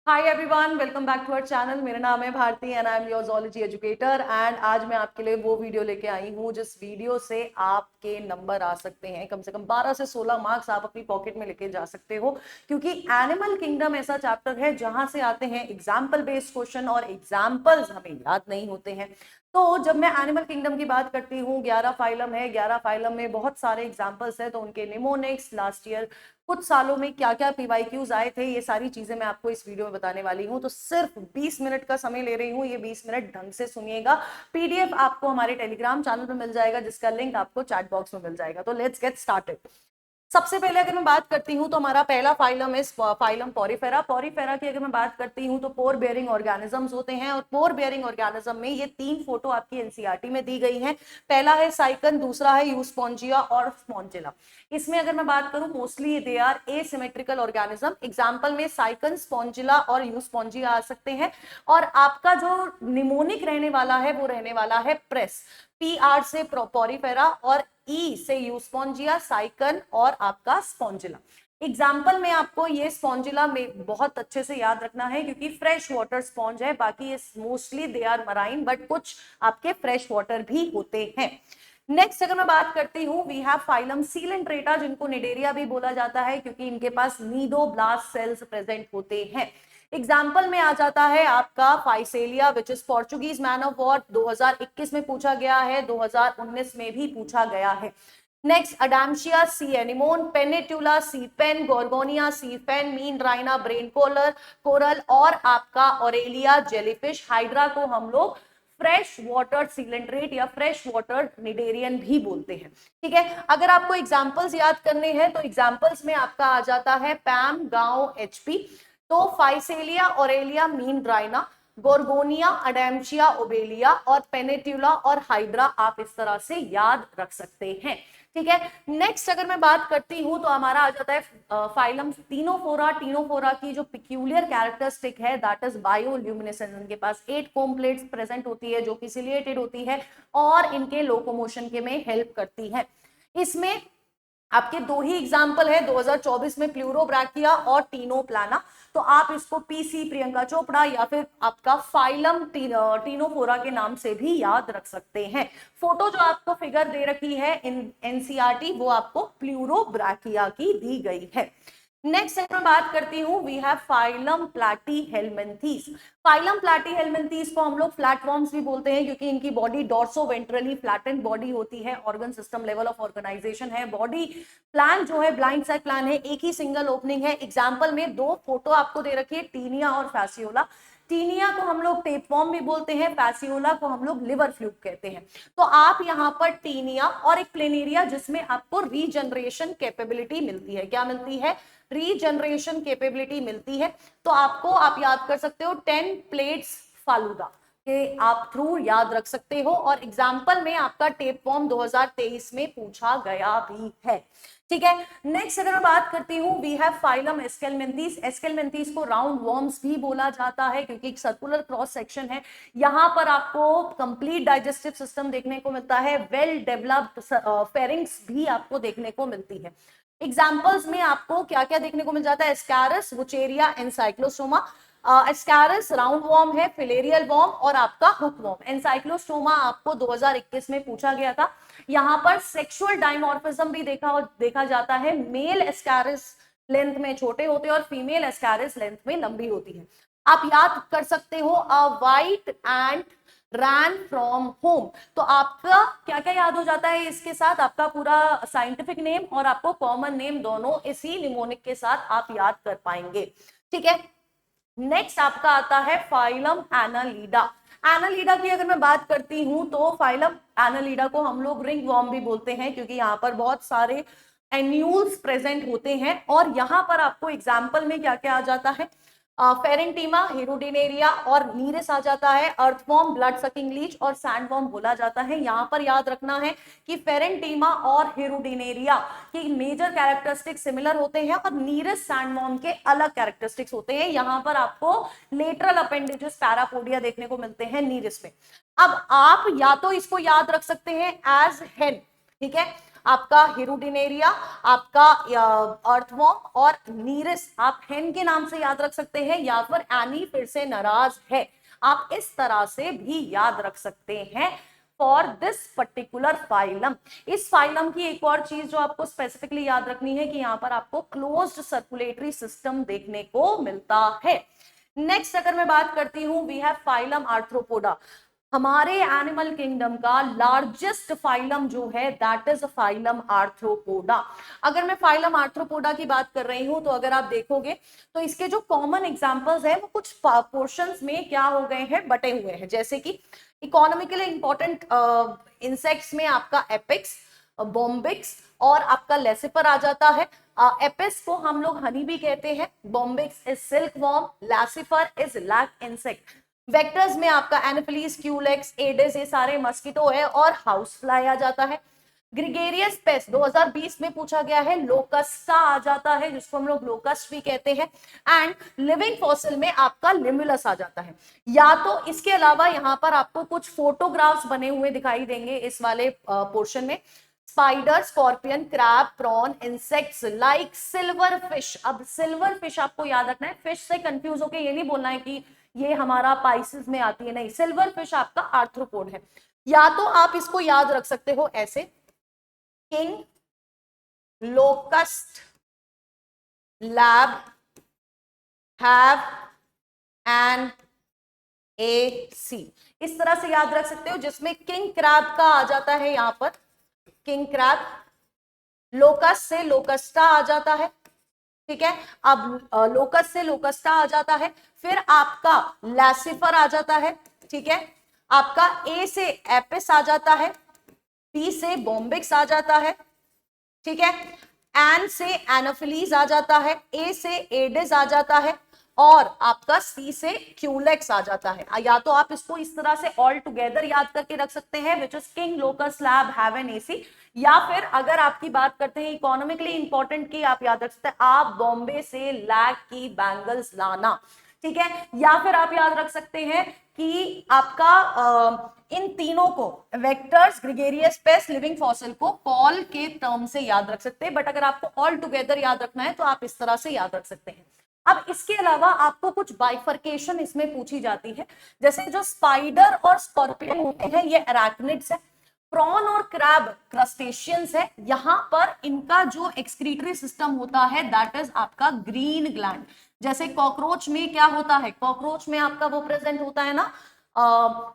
Hi everyone, welcome back to our channel. मेरा नाम है Bharati and I am your zoology educator. And आज मैं आपके लिए वो वीडियो लेके आई हूँ जिस वीडियो से आपके नंबर आ सकते हैं। कम से कम 12 से 16 मार्क्स आप अपनी पॉकेट में लेके जा सकते हो, क्योंकि एनिमल किंगडम ऐसा चैप्टर है जहां से आते हैं एग्जाम्पल बेस्ड क्वेश्चन और एग्जाम्पल्स हमें याद नहीं होते हैं। तो जब मैं एनिमल किंगडम की बात करती हूँ, 11 फाइलम है, 11 फाइलम में बहुत सारे एग्जाम्पल्स है, तो उनके निमोनिक्स, लास्ट ईयर कुछ सालों में क्या क्या पीवाईक्यूज आए थे, ये सारी चीजें मैं आपको इस वीडियो में बताने वाली हूँ। तो सिर्फ 20 मिनट का समय ले रही हूँ, ये 20 मिनट ढंग से सुनिएगा। पीडीएफ आपको हमारे टेलीग्राम चैनल पर मिल जाएगा, जिसका लिंक आपको चैट बॉक्स में मिल जाएगा। तो लेट्स गेट स्टार्टेड। सबसे पहले अगर मैं बात करती हूँ तो हमारा पहला फाइलम है फाइलम पॉरीफेरा। पॉरीफेरा की अगर मैं बात करती हूँ तो पोर बेयरिंग ऑर्गेनिजम्स होते हैं, और पोर बेयरिंग ऑर्गेनिज्म में ये तीन फोटो आपकी एनसीईआरटी में दी गई हैं। पहला है साइकन, दूसरा है यूस्पोंजिया और स्पॉन्जिला। इसमें अगर मैं बात करूं, mostly they are asymmetrical organism. Example में साइकन, स्पॉन्जिला और यूस्पोंजिया आ सकते हैं। और आपका जो निमोनिक रहने वाला है वो रहने वाला है प्रेस। पी आर से पोरीफेरा और ई से यूस्पोंजिया, साइकन और आपका स्पॉन्जिला। एग्जाम्पल में आपको ये स्पॉन्जिला में बहुत अच्छे से याद रखना है, क्योंकि फ्रेश वाटर स्पॉन्ज है। बाकी ये mostly they are marine, but कुछ आपके फ्रेश वाटर भी होते हैं। नेक्स्ट अगर मैं बात करती हूँ, वी हैव फाइलम सीलेंट्रेटा, जिनको निडेरिया भी बोला जाता है, क्योंकि इनके पास नीडोब्लास्ट सेल्स प्रेजेंट होते हैं। एग्जाम्पल में आ जाता है आपका Physalia, which is Portuguese man of war. 2021 में पूछा गया है, 2019 में भी पूछा गया है। Next Adamsia sea anemone, Pennatula sea pen, Gorgonia sea pen, Meandrina brain coral और आपका ऑरेलिया जेलीफिश। हाइड्रा को हम लोग फ्रेश वाटर सिलेंड्रेट या फ्रेश वाटर निडेरियन भी बोलते हैं। ठीक है, अगर आपको एग्जांपल्स याद करने हैं तो एग्जांपल्स में आपका आ जाता है पैम, गांव, एचपी। तो Physalia, Aurelia, Meandrina, Gorgonia, Adamsia, Obelia और पेनेट्यूला और हाइड्रा आप इस तरह से याद रख सकते हैं। ठीक है, नेक्स्ट अगर मैं बात करती हूं तो हमारा आ जाता है फाइलम टीनोफोरा। टीनोफोरा की जो पिक्यूलियर कैरेक्टरिस्टिक है दैट इज बायोल्यूमिनेसेंस। इनके पास 8 कोम प्लेट्स प्रेजेंट होती है, जो कि सिलिएटेड होती है और इनके लोकोमोशन के में हेल्प करती है। इसमें आपके दो ही एग्जाम्पल है, 2024 में प्लूरोब्रैकिया और टीनोप्लाना। तो आप इसको पीसी प्रियंका चोपड़ा या फिर आपका फाइलम टीनोफोरा के नाम से भी याद रख सकते हैं। फोटो जो आपको फिगर दे रखी है इन एनसीईआरटी, वो आपको प्लूरोब्रैकिया की दी गई है। नेक्स्ट मैं बात करती हूँ, we have phylum platyhelminthes. Phylum platyhelminthes को हम लोग फ्लैटवर्म्स भी बोलते हैं, क्योंकि इनकी बॉडी डॉर्सोवेंट्रली फ्लैटेंड बॉडी होती है। Organ system level of organisation है। बॉडी प्लान जो है ब्लाइंड साइड प्लान है, एक ही सिंगल ओपनिंग है। एग्जाम्पल में दो फोटो आपको दे रखी है, टीनिया और फैसियोला। टीनिया को हम लोग टेपवॉर्म भी बोलते हैं, फैसियोला को हम लोग लिवर फ्लूक कहते हैं। तो आप यहाँ पर टीनिया और एक प्लेनेरिया जिसमें आपको रीजनरेशन कैपेबिलिटी मिलती है। क्या मिलती है? रीजनरेशन कैपेबिलिटी मिलती है। तो आपको आप याद कर सकते हो 10 प्लेट्स फालूदा के आप थ्रू याद रख सकते हो। और एग्जाम्पल में आपका टेपवॉर्म 2023 में पूछा गया भी है। ठीक है, नेक्स्ट अगर मैं बात करती हूँ, we have phylum aschelminthes. Aschelminthes को राउंड वॉर्म्स भी बोला जाता है, क्योंकि एक सर्कुलर क्रॉस सेक्शन है। यहाँ पर आपको कंप्लीट डाइजेस्टिव सिस्टम देखने को मिलता है। वेल डेवलप्ड फेरिंग्स भी आपको देखने को मिलती है। एग्जाम्पल्स में आपको क्या क्या देखने को मिल जाता है? एस्कैरस, वुचेरिया, एनसाइक्लोस्टोमा। एस्कैरस राउंड वॉर्म है, फिलेरियल वॉर्म और आपका हुक वॉर्म। एनसाइक्लोस्टोमा आपको 2021 में पूछा गया था। यहाँ पर सेक्सुअल डायमॉर्फिज्म भी देखा जाता है। मेल एस्कैरस लेंथ में छोटे होते हैं और फीमेल एस्कैरस लेंथ में लंबी होती है। आप याद कर सकते हो, अ white ant ran from home. तो आपका क्या क्या याद हो जाता है इसके साथ? आपका पूरा साइंटिफिक नेम और आपको कॉमन नेम दोनों इसी निमोनिक के साथ आप याद कर पाएंगे। ठीक है, नेक्स्ट आपका आता है फाइलम एनालीडा। एनालीडा की अगर मैं बात करती हूं तो फाइलम एनालीडा को हम लोग रिंग वॉर्म भी बोलते हैं, क्योंकि यहाँ पर बहुत सारे एन्यूल्स प्रेजेंट होते हैं। और यहाँ पर आपको एग्जाम्पल में क्या क्या आ जाता है? फेरेंटीमा, हिरुडिनेरिया और नीरस आ जाता है। अर्थवॉर्म, ब्लड सकिंग लीच और सैंडवॉर्म बोला जाता है। यहाँ पर याद रखना है कि फेरेंटीमा और हिरुडिनेरिया की मेजर कैरेक्टरिस्टिक्स सिमिलर होते हैं और नीरस सैंडवॉर्म के अलग कैरेक्टरिस्टिक्स होते हैं। यहाँ पर आपको लेटरल अपेंडेजेस पैरापोडिया देखने को मिलते हैं नीरस में। अब आप या तो इसको याद रख सकते हैं एज हेन, ठीक है, आपका हिरुडिनेरिया, आपका अर्थवॉर्म और नीरिस आप हेन के नाम से याद रख सकते हैं, या फिर एनी फिर से नाराज है, आप इस तरह से भी याद रख सकते हैं फॉर दिस पर्टिकुलर फाइलम। इस फाइलम की एक और चीज जो आपको स्पेसिफिकली याद रखनी है कि यहां पर आपको क्लोज्ड सर्कुलेटरी सिस्टम देखने को मिलता है। नेक्स्ट अगर मैं बात करती हूं, वी हैव फाइलम आर्थ्रोपोडा। हमारे एनिमल किंगडम का लार्जेस्ट फाइलम जो है दैट इज फाइलम आर्थ्रोपोडा। अगर मैं फाइलम आर्थ्रोपोडा की बात कर रही हूं तो अगर आप देखोगे तो इसके जो कॉमन एग्जांपल्स हैं वो कुछ पोर्शंस में क्या हो गए हैं, बटे हुए हैं। जैसे कि इकोनॉमिकली इंपॉर्टेंट इंसेक्ट्स में आपका एपिक्स, बॉम्बिक्स और आपका लेसिपर आ जाता है। एपिस को हम लोग हनी भी कहते हैं, Bombyx is silk worm, Laccifer is lac insect. Vectors में आपका एनोफिलीज, क्यूलेक्स, एडिस ये सारे मस्किटो है, और हाउस फ्लाई आ जाता है। ग्रिगेरियस पेस्ट 2020 में पूछा गया है, लोकस्टा आ जाता है जिसको हम लोग लोकस्ट भी कहते हैं। एंड लिविंग फॉसिल में आपका लिमुलस आ जाता है। या तो इसके अलावा यहाँ पर आपको कुछ फोटोग्राफ्स बने हुए दिखाई देंगे इस वाले पोर्शन में। Spider, scorpion, crab, prawn, insects like silver fish. अब सिल्वर फिश आपको याद रखना है, फिश से कंफ्यूज होके ये नहीं बोलना है कि ये हमारा पाइसेस में आती है, नहीं, सिल्वर फिश आपका आर्थ्रोपोड है। या तो आप इसको याद रख सकते हो ऐसे, king locust lab have an A C, इस तरह से याद रख सकते हो, जिसमें किंग क्रैब का आ जाता है यहां पर किंग क्रैब, लोकस से लोकस्टा आ जाता है, ठीक है। अब लोकस से लोकस्टा आ जाता है, फिर आपका लैसिफर आ जाता है, ठीक है। आपका ए से एपिस आ जाता है, बी से बॉम्बिक्स आ जाता है, ठीक है। एन से एनोफिलीज आ जाता है, ए से एडिस आ जाता है, और आपका सी से क्यूलेक्स आ जाता है। या तो आप इसको इस तरह से ऑल टुगेदर याद करके रख सकते हैं, which is king locus lab have N AC. या फिर अगर आपकी बात करते हैं इकोनॉमिकली इंपॉर्टेंट की, आप याद रख सकते हैं, आप बॉम्बे से लैक की बैंगल्स लाना, ठीक है। या फिर आप याद रख सकते हैं कि आपका इन तीनों को vectors, gregarious, paste, living fossil को कॉल के टर्म से याद रख सकते हैं। बट अगर आपको ऑल टुगेदर याद रखना है तो आप इस तरह से याद रख सकते हैं। अब इसके अलावा आपको कुछ बाइफर्केशन इसमें पूछी जाती है, जैसे जो स्पाइडर और स्कॉर्पियन होते हैं ये अराक्निड्स है, प्रॉन और क्रैब क्रस्टेशियंस है। यहां पर इनका जो एक्सक्रीटरी सिस्टम होता है दैट इज आपका ग्रीन ग्लैंड। जैसे कॉकरोच में क्या होता है, कॉकरोच में आपका वो प्रेजेंट होता है ना,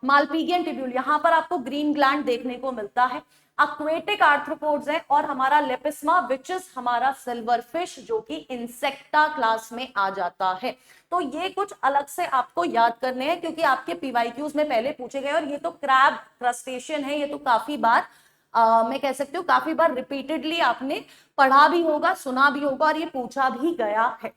मालपीगियन ट्यूब्यूल, यहां पर आपको ग्रीन ग्लैंड देखने को मिलता है। एक्वेटिक आर्थ्रोपोड्स है, और हमारा लेपिस्मा विच इज हमारा सिल्वर फिश जो कि इंसेक्टा क्लास में आ जाता है। तो ये कुछ अलग से आपको याद करने हैं क्योंकि आपके पीवाईक्यूज में पहले पूछे गए, और ये तो क्रैब क्रस्टेशियन है, ये तो काफी बार मैं कह सकती हूँ काफी बार रिपीटेडली आपने पढ़ा भी होगा, सुना भी होगा, और ये पूछा भी गया है।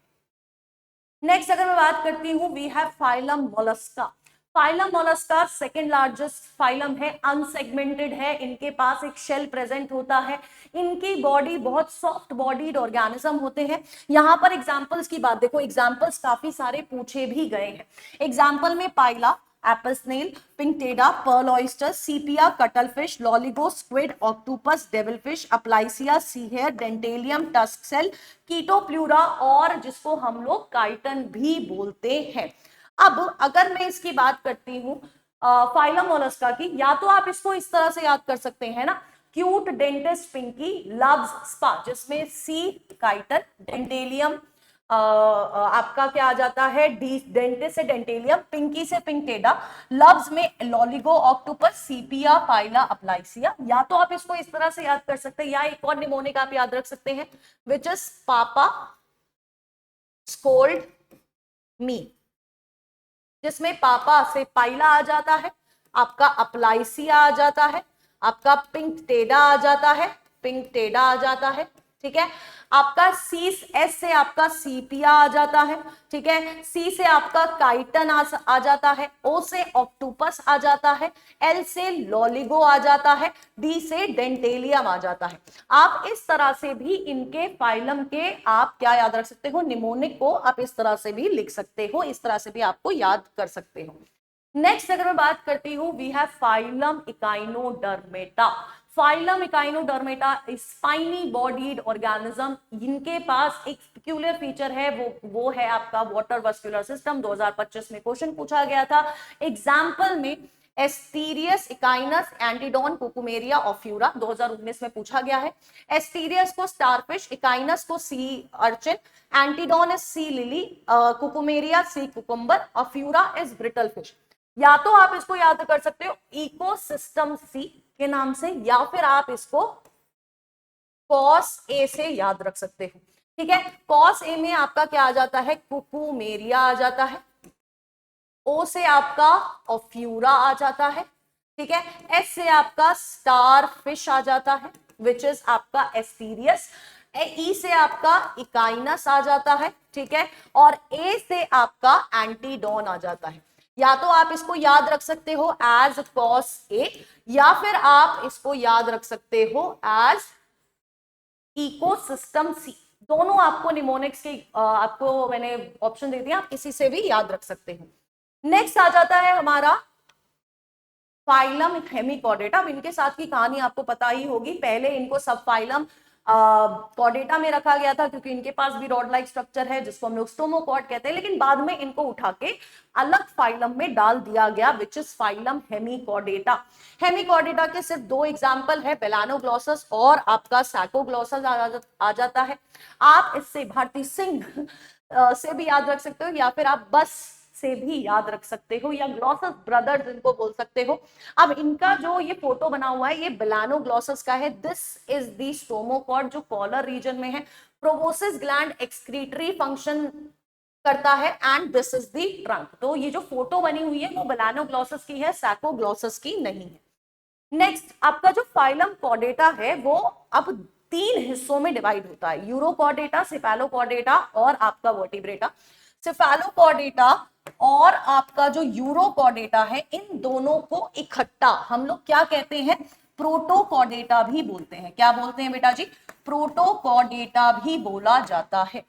नेक्स्ट अगर मैं बात करती हूँ, we have phylum mollusca. Phylum mollusca second largest phylum है, अनसेगमेंटेड है, इनके पास एक शेल प्रेजेंट होता है, इनकी बॉडी बहुत सॉफ्ट बॉडीड ऑर्गेनिज्म होते हैं। यहाँ पर एग्जांपल्स की बात देखो, एग्जांपल्स काफी सारे पूछे भी गए हैं। एग्जांपल में पाइला, Apple snail, पिंकटेडा, Perl oyster, sepia, cuttlefish, Loligo, squid, octopus, डेविलफिश, अप्लाइसिया, see here, Dentalium, tusk cell, Chaetopleura, और जिसको हम लोग काइटन भी बोलते हैं। अब अगर मैं इसकी बात करती हूँ फाइलम मोलस्का की, या तो आप इसको इस तरह से याद कर सकते हैं ना, cute dentist Pinky loves spa, जिसमें सी काइटन, डेंटेलियम आपका क्या आ जाता है, डेंटिस से डेंटेलियम, पिंकी से पिंकटेडा, लव्स में लॉलीगो, ऑक्टोपस, सीपिया, पाइला, अप्लाइसिया। या तो आप इसको इस तरह से याद कर सकते हैं, या एक और निमोनिक आप याद रख सकते हैं, विच इज पापा स्कोल्ड मी, जिसमें पापा से पाइला आ जाता है, आपका अप्लाइसिया आ जाता है, आपका पिंकटेडा आ जाता है, पिंकटेडा आ जाता है, ठीक है। आपका सी एस से आपका सीपिया आ जाता है, ठीक है। सी से आपका काइटन आ जाता है, ओ से ऑक्टोपस आ जाता है, एल से लॉलीगो आ जाता है, डी से डेंटेलियम आ जाता है। आप इस तरह से भी इनके फाइलम के आप क्या याद रख सकते हो, निमोनिक को आप इस तरह से भी लिख सकते हो, इस तरह से भी आपको याद कर सकते हो। नेक्स्ट अगर मैं बात करती हूँ, we have phylum echinodermata. Phylum echinodermata spiny bodied organism, इनके पास एक पेक्यूलियर फीचर है, वो है आपका वाटर वस्कुलर सिस्टम। 2025 में क्वेश्चन पूछा गया था एग्जाम्पल में एस्टीरियस इकाइनस एंटीडोन कुकुमेरिया ऑफ्यूरा 2019 में पूछा गया है। एस्टीरियस को स्टारफिश, इकाइनस को sea urchin, Antedon is sea lily, Cucumaria sea cucumber, Ophiura is brittle fish. या तो आप इसको याद कर सकते हो इकोसिस्टम सी के नाम से, या फिर आप इसको कॉस ए से याद रख सकते हो। ठीक है, कॉस ए में आपका क्या आ जाता है, कुकुमेरिया आ जाता है, ओ से आपका ऑफ्यूरा आ जाता है, ठीक है, एस से आपका स्टार फिश आ जाता है विच इज आपका एस्टीरियस, ई से आपका इकाइनस आ जाता है, ठीक है, और ए से आपका एंटीडोन आ जाता है। या तो आप इसको याद रख सकते हो एज कॉस ए, या फिर आप इसको याद रख सकते हो एज इकोसिस्टम सी। दोनों आपको निमोनिक्स के आपको मैंने ऑप्शन दे दिया, आप किसी से भी याद रख सकते हो। नेक्स्ट आ जाता है हमारा फाइलम हेमिकॉर्डेटा। अब इनके साथ की कहानी आपको पता ही होगी, पहले इनको सब फाइलम कॉर्डेटा में रखा गया था क्योंकि इनके पास भी रॉड लाइक स्ट्रक्चर है जिसको हम लोग स्टोमोकॉर्ड कहते हैं, लेकिन बाद में इनको उठा के अलग फाइलम में डाल दिया गया which is phylum Hemichordata. Hemichordata के सिर्फ दो एग्जांपल है, बेलानोग्लॉसस और आपका सैकोग्लॉसस आ जाता है। आप इससे भारती सिंह से भी याद रख सकते हो, या फिर आप बस से भी याद रख सकते हो, या ग्लॉसस ब्रदर्स इनको बोल सकते हो। अब इनका जो ये फोटो बना हुआ है ये बेलानोग्लॉसस का है। दिस इज दी स्टोमोकॉर्ड जो कॉलर रीजन में है, प्रोबोसिस ग्लैंड एक्सक्रीटरी फंक्शन करता है, and this is the trunk. तो ये जो फोटो बनी हुई है वो बेलानोग्लॉसस की है, सैकोग्लॉसस की नहीं है। नेक्स्ट आपका जो फाइलम कॉर्डेटा है वो अब 3 हिस्सों में डिवाइड होता है, यूरोकॉर्डेटा, सेफेलोकॉर्डेटा और आपका वर्टिब्रेटा। सेफेलोकॉर्डेटा और आपका जो यूरोकॉर्डेटा है, इन दोनों को इकट्ठा हम लोग क्या कहते हैं, प्रोटोकॉर्डेटा भी बोलते हैं। क्या बोलते हैं बेटा जी, प्रोटोकॉर्डेटा भी बोला जाता है।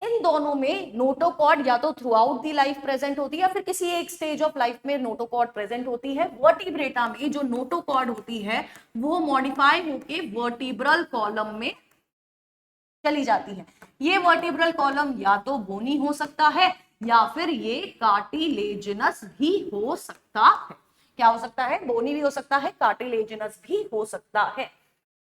इन दोनों में नोटोकॉर्ड या तो through out the life present होती है या फिर किसी एक स्टेज ऑफ लाइफ में नोटोकॉर्ड प्रेजेंट होती है। वर्टिब्रेटा में जो नोटोकॉर्ड होती है वो मॉडिफाई होके वर्टिब्रल कॉलम में चली जाती है। ये वर्टिब्रल कॉलम या तो बोनी हो सकता है या फिर ये कार्टिलेजिनस भी हो सकता है। क्या हो सकता है, बोनी भी हो सकता है, कार्टिलेजिनस भी हो सकता है।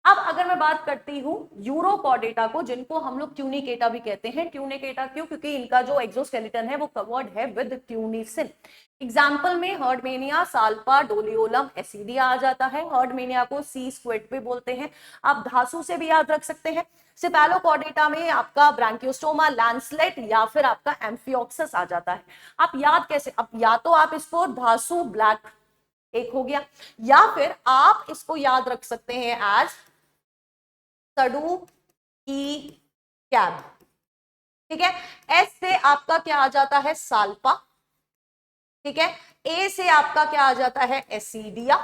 अब अगर मैं बात करती हूँ यूरोकॉर्डेटा को, जिनको हम लोग ट्यूनिकेटा भी कहते हैं। ट्यूनिकेटा क्यों, क्योंकि इनका जो एक्सोस्केलेटन है वो कवर्ड है विद ट्यूनिसिन। एग्जाम्पल में हर्डमेनिया, साल्पा, डोलियोलम, एसिडिया आ जाता है। हर्डमेनिया को सी स्क्विड भी बोलते हैं, आप धासु से भी याद रख सकते हैं। सेफेलोकॉर्डेटा में आपका ब्रांकियोस्टोमा, लैंसलेट या फिर आपका एम्फियोक्सस आ जाता है। आप याद कैसे, अब या तो आप इसको धासु ब्लैक एक हो गया, या फिर आप इसको याद रख सकते हैं एज सडू की कैब, ठीक है। एस से आपका क्या आ जाता है, साल्पा, ठीक है। ए से आपका क्या आ जाता है, एसिडिया,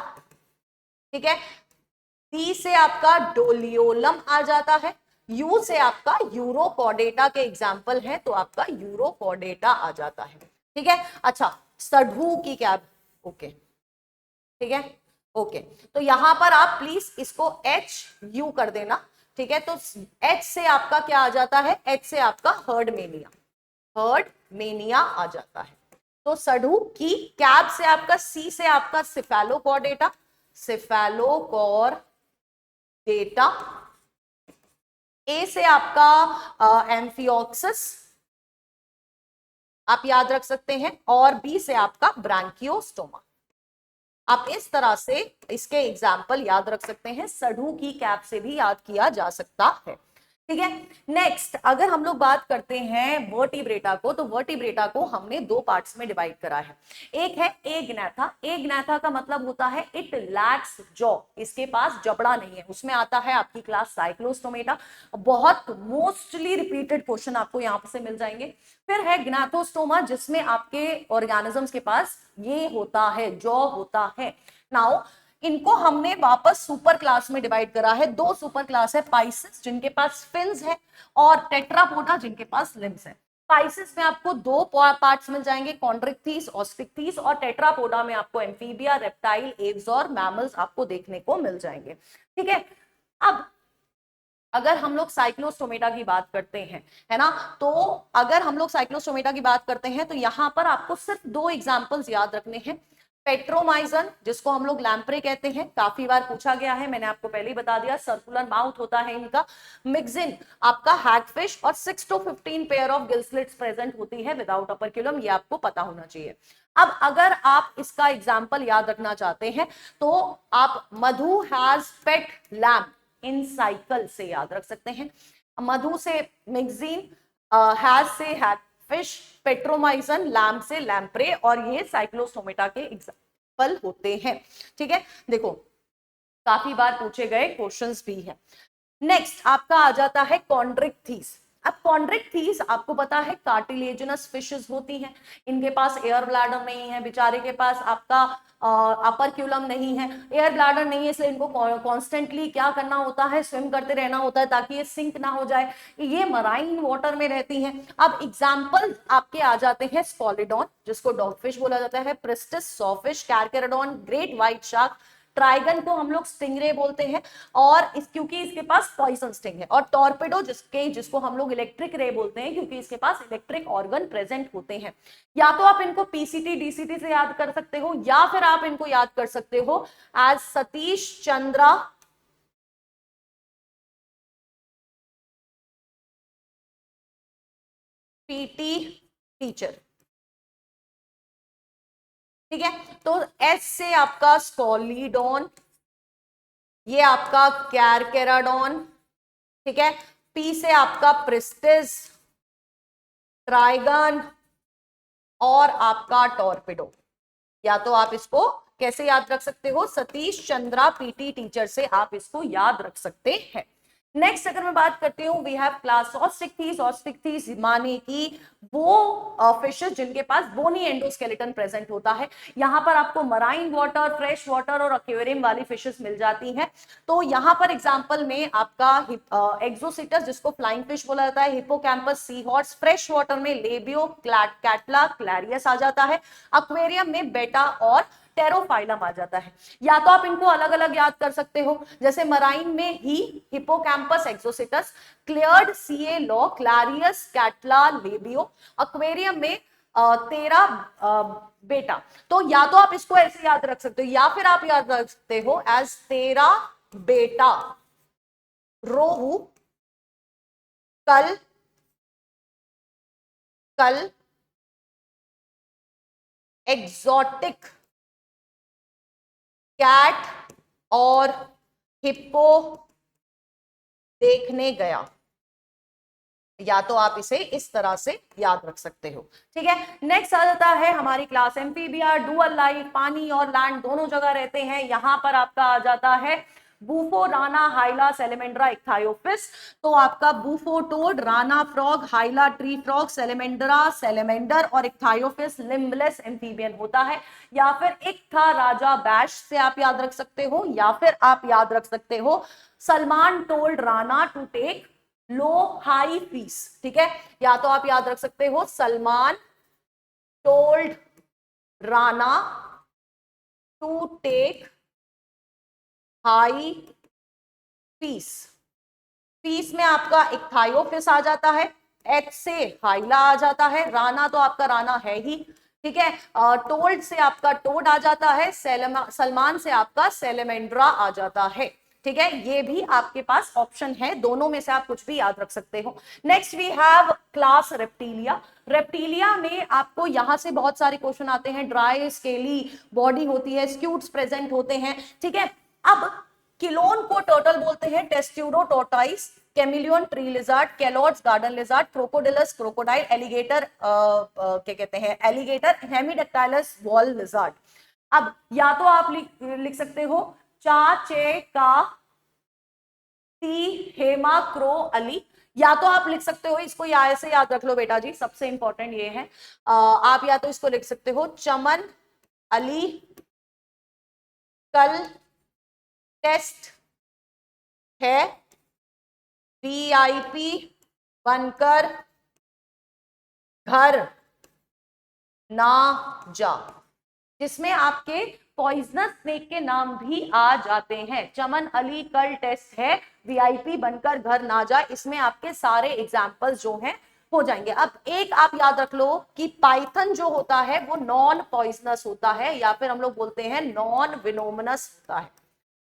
ठीक है। डी से आपका डोलियोलम आ जाता है। यू से आपका यूरोकॉर्डेटा के एग्जाम्पल है तो आपका यूरोकॉर्डेटा आ जाता है, ठीक है। अच्छा, सडू की कैब, ओके, ठीक है, ओके। तो यहां पर आप प्लीज इसको एच यू कर देना, ठीक है। तो एच से आपका क्या आ जाता है, एच से आपका हर्डमेनिया, हर्डमेनिया आ जाता है। तो सडू की कैब से आपका, सी से आपका सेफेलोकॉर्डेटा, सेफेलोकॉर्डेटा। ए से आपका एम्फियोक्सिस आप याद रख सकते हैं, और बी से आपका ब्रांकियोस्टोमा। आप इस तरह से इसके एग्जाम्पल याद रख सकते हैं, सडू की कैप से भी याद किया जा सकता है, ठीक है। नेक्स्ट अगर हम लोग बात करते हैं वर्टिब्रेटा को, तो वर्टिब्रेटा को हमने दो पार्ट्स में डिवाइड करा है। एक है एग्नैथा। एग्नैथा का मतलब होता है इट लैक्स जॉ, इसके पास जबड़ा नहीं है। उसमें आता है आपकी क्लास साइक्लोस्टोमेटा, बहुत मोस्टली रिपीटेड क्वेश्चन आपको यहाँ से मिल जाएंगे। फिर है ग्नाथोस्टोमा, जिसमें आपके ऑर्गेनिजम्स के पास ये होता है, जॉ होता है। नाउ इनको हमने वापस सुपर क्लास में डिवाइड करा है। दो सुपर क्लास है, पाइसेस जिनके पास फिन्स है और टेट्रापोडा जिनके पास लिम्स है। स्पाइसेस में आपको दो पार्ट्स मिल जाएंगे, कॉन्ड्रिक्थीस, ऑस्ट्रिक्थीस, और टेट्रापोडा में आपको एम्फीबिया, रेप्टाइल, एव्स और मैमल्स आपको देखने को मिल जाएंगे। ठीक है, अब अगर हम लोग साइक्लोस्टोमेटा की बात करते हैं, है ना, तो अगर हम लोग साइक्लोस्टोमेटा की बात करते हैं तो यहां पर आपको सिर्फ दो एग्जांपल्स याद रखने हैं। पेट्रोमाइजन, जिसको हम लोग लैम्प्रे कहते हैं, काफी बार पूछा गया है, मैंने आपको पहले ही बता दिया, सर्कुलर माउथ होता है इनका। मिक्सिन आपका हैगफिश, और 6 to 15 pair of gill slits present होती है विदाउट अपर्क्यूलम, ये आपको पता होना चाहिए। अब अगर आप इसका एग्जाम्पल याद रखना चाहते हैं तो आप Madhu has pet lamp in cycle से याद रख सकते हैं। मधु से मिक्सिन, हैज से हैगफिश, पेट्रोमाइजन लैम्प से लैम्प्रे, और ये साइक्लोस्टोमेटा के एग्जाम्पल होते हैं। ठीक है, देखो काफी बार पूछे गए क्वेश्चंस भी हैं। नेक्स्ट आपका आ जाता है कॉन्ड्रिक्थीस। अब कॉन्ड्रिक्थीस आपको पता है कार्टिलेजिनस फिशेस होती हैं, इनके पास एयर ब्लैडर नहीं है, बेचारे के पास आपका अपर नहीं है, एयर ब्लैडर नहीं है, इसलिए इनको कॉन्स्टेंटली क्या करना होता है, स्विम करते रहना होता है ताकि ये सिंक ना हो जाए। ये मराइन वाटर में रहती हैं। अब एग्जाम्पल आपके आ जाते हैं स्कॉलिडॉन, जिसको डॉगफिश बोला जाता है, Pristis sawfish, Carcharodon, great white shark, Trygon को हम लोग स्टिंगरे बोलते हैं, और क्योंकि इसके पास पॉइजन स्टिंग है, और टॉर्पेडो जिसको हम लोग इलेक्ट्रिक रे बोलते हैं, क्योंकि इसके पास इलेक्ट्रिक ऑर्गन प्रेजेंट होते हैं। या तो आप इनको पीसीटी डीसीटी से याद कर सकते हो, या फिर आप इनको याद कर सकते हो as Satish Chandra PT teacher. ठीक है, तो एस से आपका स्कॉलीडॉन, ये आपका कैरकेराडॉन, ठीक है, पी से आपका प्रिस्टिस, ट्राइगन, और आपका टॉर्पेडो। या तो आप इसको कैसे याद रख सकते हो, सतीश चंद्रा पीटी टीचर से आप इसको याद रख सकते हैं। नेक्स्ट अगर मैं बात करती हूँ, वी हैव क्लास ऑस्ट्रिक्थीस। ऑस्ट्रिक्थीस माने कि वो फिशेस जिनके पास बोनी एंडोस्केलेटन प्रेजेंट होता है। यहां पर आपको मराइन वाटर, फ्रेश वाटर और एक्वेरियम वाली फिशेस मिल जाती हैं। तो यहां पर एग्जांपल में आपका एक्सोसिटस, जिसको फ्लाइंग फिश बोला जाता है, hippocampus, sea horse, fresh water में लेबियो, कैटला, क्लैरियस आ जाता है, एक्वेरियम में बेटा और टेरोफाइलम आ जाता है। या तो आप इनको अलग अलग याद कर सकते हो, जैसे मराइन में ही हिप्पोकैम्पस एक्सोसिटस, क्लियर्ड सीए लॉ, क्लैरियस, कैटला, लेबियो, एक्वेरियम में तेरा बेटा। तो या तो आप इसको ऐसे याद रख सकते हो, या फिर आप याद रख सकते हो एज तेरा बेटा रोहू, कल कल एग्जॉटिक कैट और हिप्पो देखने गया। या तो आप इसे इस तरह से याद रख सकते हो। ठीक है, नेक्स्ट आ जाता है हमारी क्लास एम्फीबिया, डुअल लाइफ, पानी और लैंड दोनों जगह रहते हैं। यहां पर आपका आ जाता है बूफो, राना, हाइला, सेलेमेंड्रा, इक्थायोफिस। तो आपका Bufo toad, Rana frog, हाइला tree frog, salamander salamander, और इक्थायोफिस लिम्बलेस एम्फीबियन होता है। या फिर इक्था राजा बैश से आप याद रख सकते हो, या फिर आप याद रख सकते हो Salman told Rana to take low high fees. ठीक है, या तो आप याद रख सकते हो Salman told Rana to take high fees. Fees में आपका इक्थायोफिस आ जाता है, एच से हाइला आ जाता है, राना तो आपका राना है ही। ठीक है, टोल्ड से आपका टोड आ जाता है, सलमान से आपका सेलेमेंड्रा आ जाता है। ठीक है, ये भी आपके पास ऑप्शन है, दोनों में से आप कुछ भी याद रख सकते हो। Next we have class reptilia. Reptilia में आपको यहां से बहुत सारे क्वेश्चन आते हैं, ड्राई स्केली बॉडी होती है, स्क्यूट्स प्रेजेंट होते हैं। ठीक है, अब किलोन को टर्टल बोलते हैं, Testudo tortoise, Chamaeleon tree lizard, Calotes garden lizard, Crocodylus crocodile, alligator क्या कहते हैं एलिगेटर, हेमिडेक्टाइलस वॉल लिजार्ड। अब या तो आप लिख सकते हो चाचे का ती हेमा क्रो अली, या तो आप लिख सकते हो इसको या ऐसे याद रख लो बेटा जी, सबसे इंपॉर्टेंट ये है, आप या तो इसको लिख सकते हो चमन अली कल टेस्ट है वीआईपी बनकर घर ना जा, जिसमें आपके पॉइजनस स्नेक के नाम भी आ जाते हैं। चमन अली कल टेस्ट है, वीआईपी बनकर घर ना जा, इसमें आपके सारे एग्जाम्पल्स जो हैं हो जाएंगे। अब एक आप याद रख लो कि पाइथन जो होता है वो नॉन पॉइजनस होता है, या फिर हम लोग बोलते हैं नॉन विनोमनस होता है।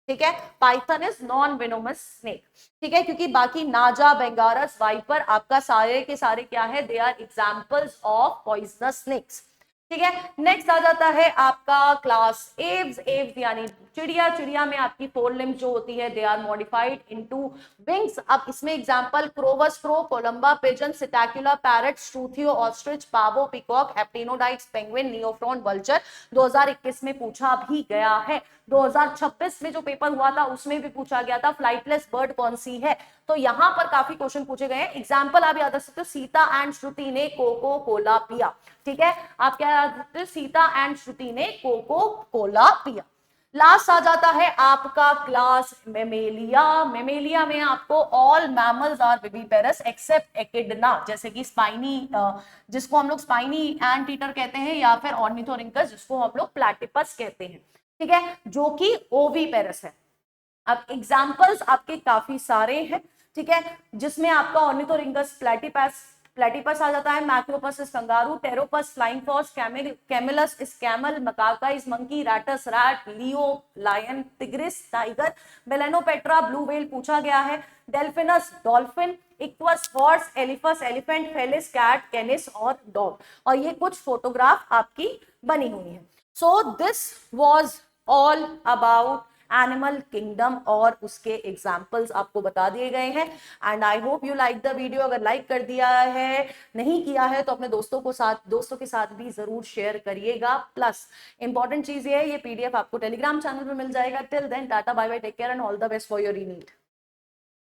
ठीक है, पाइथन इज नॉन वेनोमस स्नेक। ठीक है, क्योंकि बाकी नाजा, बेंगारस, वाइपर आपका सारे के सारे क्या है, they are examples of poisonous snakes. ठीक है, नेक्स्ट आ जाता है आपका क्लास एव्स। एव्स यानी चिड़िया। चिड़िया में आपकी फोर लिम्ब जो होती है they are modified into wings. अब इसमें example Corvus crow, Columba pigeon, Psittacula parrot, Struthio ostrich, Pavo peacock, Aptenodytes penguin, Neophron vulture 2021 में पूछा भी गया है। 2026 में जो पेपर हुआ था उसमें भी पूछा गया था फ्लाइटलेस बर्ड कौन सी है। तो यहां पर काफी क्वेश्चन पूछे गए हैं। एग्जाम्पल आप याद रख सकते हो, सीता एंड श्रुति ने कोको कोला पिया। ठीक है, आप क्या याद रखते हो, सीता एंड श्रुति ने कोको कोला पिया। लास्ट आ जाता है आपका क्लास मेमेलिया। मेमेलिया में आपको all mammals are viviparous except echidna, जैसे कि स्पाइनी, जिसको हम लोग स्पाइनी एंट ईटर कहते हैं, या फिर ऑर्निथोरिंकस जिसको हम लोग प्लैटिपस कहते हैं। ठीक है, जो कि ओवीपेरस है। अब एग्जाम्पल्स आपके काफी सारे हैं। ठीक है, जिसमें आपका ऑर्निथोरिंकस प्लैटिपस प्लेटिपस आ जाता है, Macropus is kangaroo, Pteropus flying fox, Camelus is camel, Macaca is monkey, Rattus rat, Leo lion, Tigris tiger, Balaenoptera blue whale पूछा गया है, Delphinus dolphin, Equus horse, Elephas elephant, Felis cat, Canis और dog. और ये कुछ photograph आपकी बनी हुई है। So this was all about animal kingdom और उसके एग्जाम्पल्स आपको बता दिए गए हैं। And I hope you like the video. अगर लाइक कर दिया है, नहीं किया है तो अपने दोस्तों के साथ भी जरूर शेयर करिएगा। प्लस इंपॉर्टेंट चीज ये है, ये पीडीएफ आपको टेलीग्राम चैनल पे मिल जाएगा। Till then tata bye bye, take care and all the best for your need.